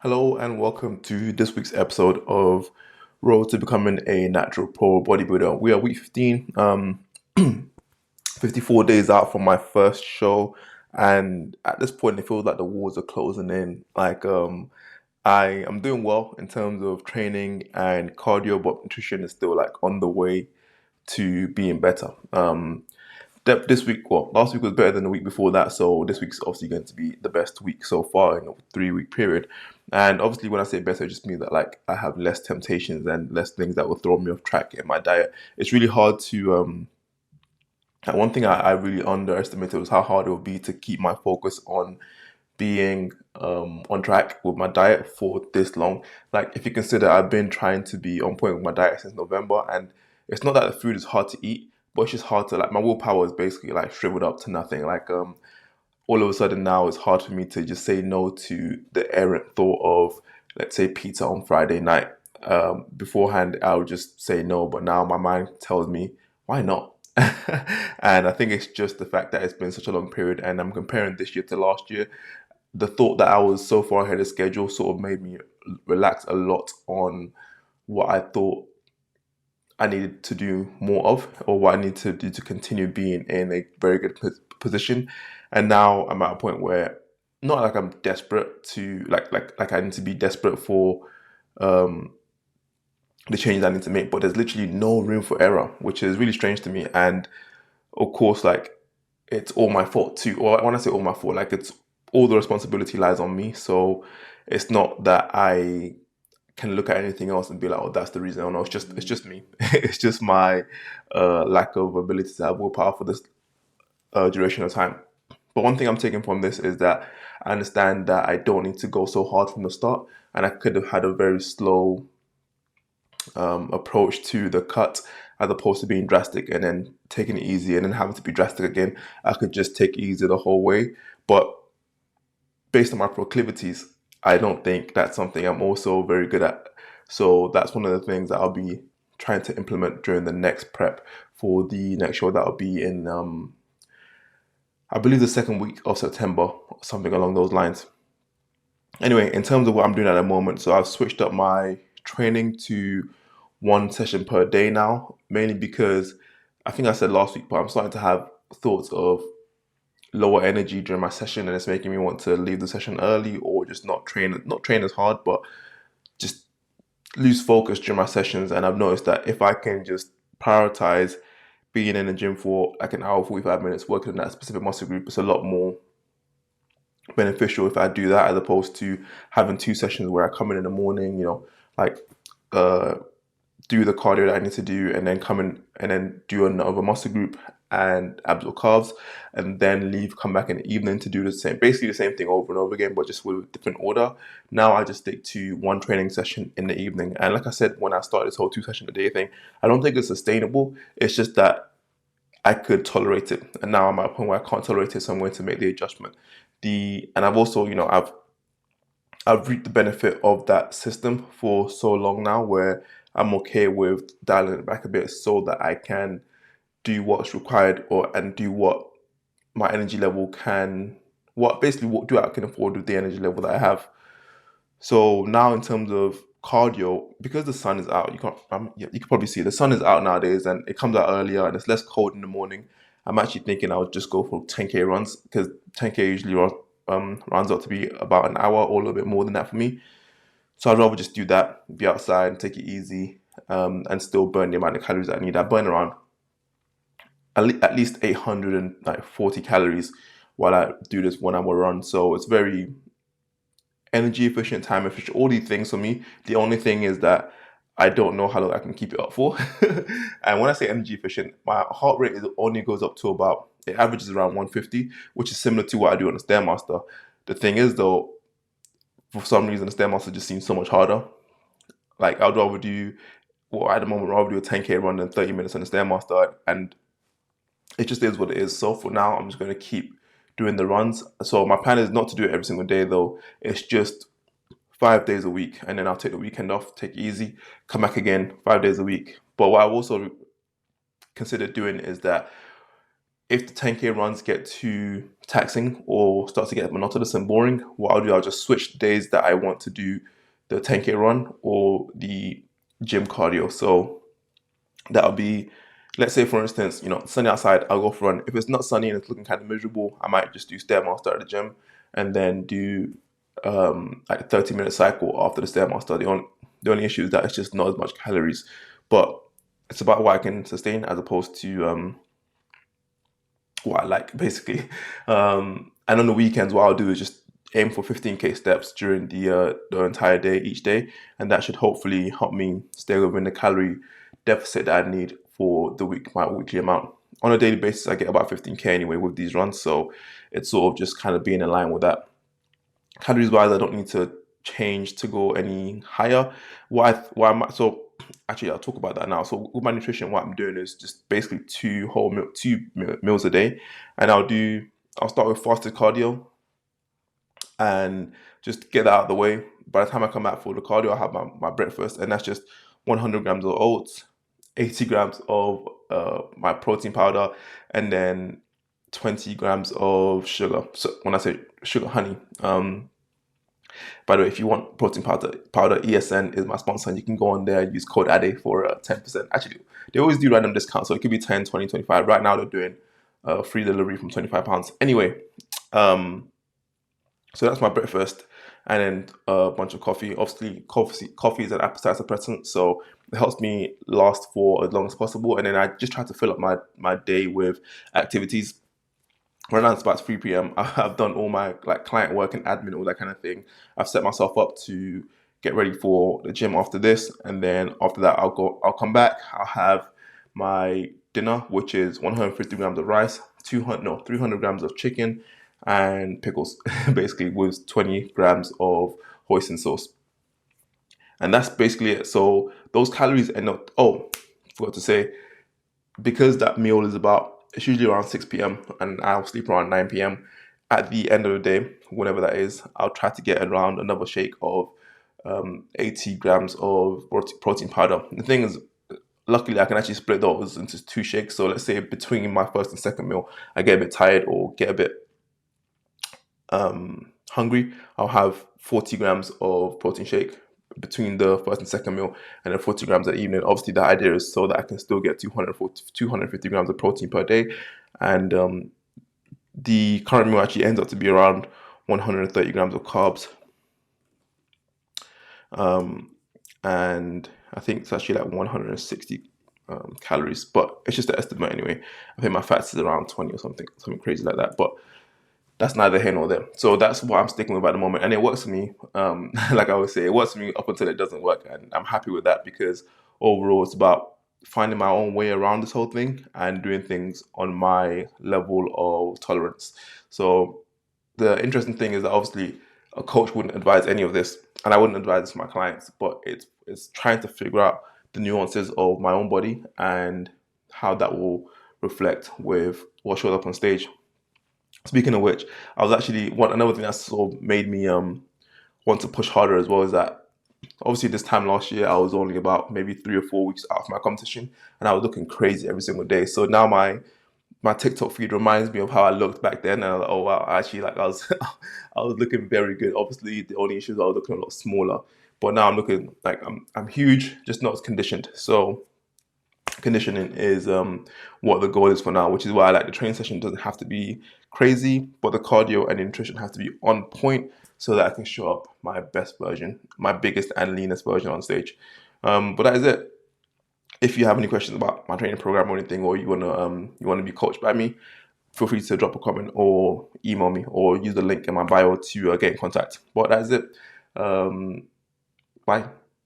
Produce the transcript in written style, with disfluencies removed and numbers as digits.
Hello and welcome to this week's episode of Road to Becoming a Natural Pro Bodybuilder. We are week 15, 54 days out from my first show, and at this point it feels like the walls are closing in. I am doing well in terms of training and cardio, but nutrition is still like on the way to being better. This week, well, last week was better than the week before that, so this week's obviously going to be the best week so far in a 3 week period. And obviously, when I say better, it just means that like I have less temptations and less things that will throw me off track in my diet. It's really hard to one thing I really underestimated was how hard it would be to keep my focus on being on track with my diet for this long. Like, if you consider I've been trying to be on point with my diet since November, and it's not that the food is hard to eat, but it's just hard to like my willpower is basically like shriveled up to nothing. All of a sudden now it's hard for me to just say no to the errant thought of, let's say, pizza on Friday night. Beforehand, I would just say no, but now my mind tells me, why not? And I think it's just the fact that it's been such a long period, and I'm comparing this year to last year. The thought that I was so far ahead of schedule sort of made me relax a lot on what I thought I needed to do more of, or what I need to do to continue being in a very good position. And now I'm at a point where not like I'm desperate to like I need to be desperate for um, the changes I need to make, but there's literally no room for error, which is really strange to me. And of course, like it's all my fault too. Or when I say all my fault, like it's all the responsibility lies on me. So it's not that I can look at anything else and be like, oh, that's the reason. Oh no, it's just me. It's just my lack of ability to have willpower for this duration of time. But one thing I'm taking from this is that I understand that I don't need to go so hard from the start, and I could have had a very slow approach to the cut as opposed to being drastic and then taking it easy and then having to be drastic again. I could just take it easy the whole way. But based on my proclivities, I don't think that's something I'm also very good at. So that's one of the things that I'll be trying to implement during the next prep for the next show that'll be in, I believe, the second week of September, or something along those lines. Anyway, in terms of what I'm doing at the moment, so I've switched up my training to one session per day now, mainly because I think I said last week, but I'm starting to have thoughts of lower energy during my session, and it's making me want to leave the session early or just not train as hard, but just lose focus during my sessions. And I've noticed that if I can just prioritize being in the gym for like an hour, 45 minutes, working in that specific muscle group, it's a lot more beneficial if I do that as opposed to having two sessions where I come in the morning, like uh, do the cardio that I need to do, and then come in and then do another muscle group and abs or calves, and then leave, come back in the evening to do basically the same thing over and over again, but just with a different order. Now I just stick to one training session in the evening. And like I said, when I started this whole 2 session a day thing, I don't think it's sustainable. It's just that I could tolerate it. And now I'm at a point where I can't tolerate it, so I'm going to make the adjustment. And I've also, I've reaped the benefit of that system for so long now where I'm okay with dialing it back a bit so that I can do what's required and do what my energy level can what do I can afford with the energy level that I have. So now in terms of cardio, because the sun is out, you can probably see the sun is out nowadays and it comes out earlier and it's less cold in the morning. I'm actually thinking I would just go for 10k runs because 10k usually runs out to be about an hour or a little bit more than that for me. So I'd rather just do that, be outside and take it easy, and still burn the amount of calories that I need. I burn around at least 840 calories while I do this 1 hour run. So it's very energy efficient, time efficient, all these things for me. The only thing is that I don't know how long I can keep it up for. And when I say energy efficient, my heart rate only goes up to about, it averages around 150, which is similar to what I do on the Stairmaster. The thing is though, for some reason, the Stairmaster just seems so much harder. Like I'd rather do, well, at the moment, I'd rather do a 10k run than 30 minutes on the Stairmaster. And it just is what it is. So for now, I'm just going to keep doing the runs. So my plan is not to do it every single day though. It's just 5 days a week, and then I'll take the weekend off, take it easy, come back again 5 days a week. But what I've also considered doing is that if the 10K runs get too taxing or start to get monotonous and boring, what I'll do, I'll just switch the days that I want to do the 10K run or the gym cardio. So that'll be, let's say for instance, sunny outside, I'll go for a run. If it's not sunny and it's looking kind of miserable, I might just do Stairmaster at the gym and then do like a 30-minute cycle after the Stairmaster. The only issue is that it's just not as much calories, but it's about what I can sustain as opposed to what I like, basically. And on the weekends, what I'll do is just aim for 15K steps during the entire day, each day, and that should hopefully help me stay within the calorie deficit that I need for the week, my weekly amount. On a daily basis, I get about 15K anyway with these runs, so it's sort of just kind of being in line with that. Calories wise, I don't need to change to go any higher. So actually, I'll talk about that now. So with my nutrition, what I'm doing is just basically two meals a day, and I'll start with fasted cardio and just get that out of the way. By the time I come back for the cardio, I have my breakfast, and that's just 100 grams of oats, 80 grams of my protein powder, and then 20 grams of sugar. So when I say sugar, honey. By the way, if you want protein powder, ESN is my sponsor, and you can go on there and use code ADE for 10%. Actually, they always do random discounts, so it could be 10, 20, 25. Right now, they're doing free delivery from £25. Anyway, so that's my breakfast, and then a bunch of coffee. Obviously, coffee is an appetite suppressant, so it helps me last for as long as possible. And then I just try to fill up my day with activities. Right now it's about 3 p.m. I've done all my client work and admin, all that kind of thing. I've set myself up to get ready for the gym after this, and then after that I'll come back. I'll have my dinner, which is 150 grams of rice, 300 grams of chicken, and pickles, basically with 20 grams of hoisin sauce. And that's basically it. So those calories end up, forgot to say, because that meal is it's usually around 6 p.m. and I'll sleep around 9 p.m. At the end of the day, whenever that is, I'll try to get around another shake of 80 grams of protein powder. The thing is, luckily I can actually split those into two shakes. So let's say between my first and second meal, I get a bit tired or get a bit hungry, I'll have 40 grams of protein shake between the first and second meal, and then 40 grams at evening. Obviously, the idea is so that I can still get 250 grams of protein per day. And the current meal actually ends up to be around 130 grams of carbs. And I think it's actually like 160 calories, but it's just an estimate anyway. I think my fats is around 20 or something crazy like that. But that's neither here nor there. So that's what I'm sticking with at the moment. And it works for me. Like I always say, it works for me up until it doesn't work. And I'm happy with that because overall it's about finding my own way around this whole thing and doing things on my level of tolerance. So the interesting thing is that obviously a coach wouldn't advise any of this, and I wouldn't advise this to my clients, but it's trying to figure out the nuances of my own body and how that will reflect with what shows up on stage. Speaking of which, I was actually another thing that sort of made me want to push harder as well is that obviously this time last year I was only about maybe 3 or 4 weeks out of my competition, and I was looking crazy every single day. So now my TikTok feed reminds me of how I looked back then, and I was like, oh wow, actually I was I was looking very good. Obviously the only issue is I was looking a lot smaller, but now I'm looking like I'm huge, just not as conditioned. So conditioning is what the goal is for now, which is why I like the training session doesn't have to be crazy, but the cardio and the nutrition has to be on point so that I can show up my best version, my biggest and leanest version on stage. But that is it. If you have any questions about my training program or anything, or you wanna be coached by me, feel free to drop a comment or email me or use the link in my bio to get in contact. But that is it. Bye.